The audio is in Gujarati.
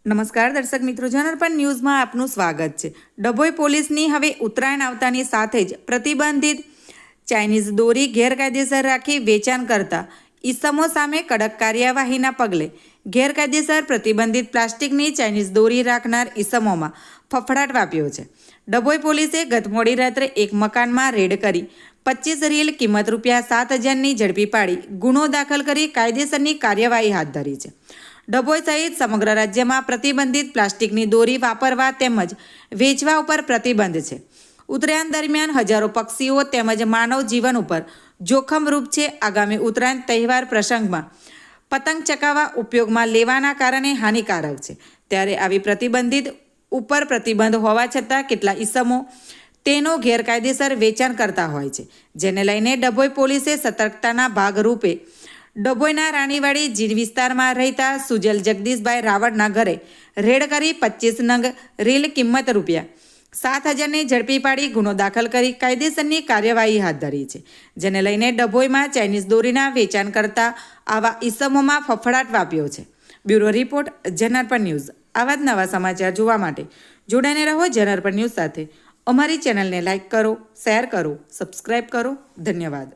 નમસ્કાર દર્શક મિત્રો, જનરપન ન્યૂઝમાં આપનું સ્વાગત છે। ડભોઈ પોલીસની હવે ઉત્તરાયણ આવતાની સાથે જ પ્રતિબંધિત ચાઇનીઝ દોરી ગેરકાયદેસર રાખી વેચાણ કરતા ઈસમો સામે કડક કાર્યવાહીના પગલે ગેરકાયદેસર પ્રતિબંધિત પ્લાસ્ટિકની ચાઇનીઝ દોરી રાખનાર ઈસમોમાં ફફડાટ વ્યાપ્યો છે। ડભોઈ પોલીસે ગત મોડી રાત્રે એક મકાનમાં રેડ કરી 25 રીલ કિંમત ₹7,000ની ઝડપી પાડી ગુનો દાખલ કરી કાયદેસરની કાર્યવાહી હાથ ધરી છે। ડભોઈ સહિત સમગ્ર રાજ્યમાં પ્રતિબંધિત પ્લાસ્ટિકની દોરી વાપરવા તેમજ વેચવા ઉપર પ્રતિબંધ છે। ઉત્તરાયણ દરમિયાન હજારો પક્ષીઓ તેમજ માનવ જીવન ઉપર જોખમરૂપ છે। આગામી ઉત્તરાયણ તહેવાર પ્રસંગમાં પતંગ ચકાવવા ઉપયોગમાં લેવાના કારણે હાનિકારક છે। ત્યારે આવી પ્રતિબંધિત ઉપર પ્રતિબંધ હોવા છતાં કેટલા ઈસમો તેનો ગેરકાયદેસર વેચાણ કરતા હોય છે, જેને લઈને ડભોઈ પોલીસે સતર્કતાના ભાગરૂપે ડભોઈના રાણીવાડી જીર વિસ્તારમાં રહેતા સુજલ જગદીશભાઈ રાવળના ઘરે રેડ કરી 25 નંગ રીલ કિંમત ₹7,000ની ઝડપી પાડી ગુનો દાખલ કરી કાયદેસરની કાર્યવાહી હાથ ધરી છે, જેને લઈને ડભોઈમાં ચાઇનીઝ દોરીના વેચાણ કરતા આવા ઈસમોમાં ફફડાટ વ્યાપ્યો છે। બ્યુરો રિપોર્ટ, જનરપન ન્યૂઝ। આવા જ નવા સમાચાર જોવા માટે જોડાઈને રહો જનરપન ન્યૂઝ સાથે। અમારી ચેનલને લાઇક કરો, શેર કરો, સબસ્ક્રાઇબ કરો। ધન્યવાદ।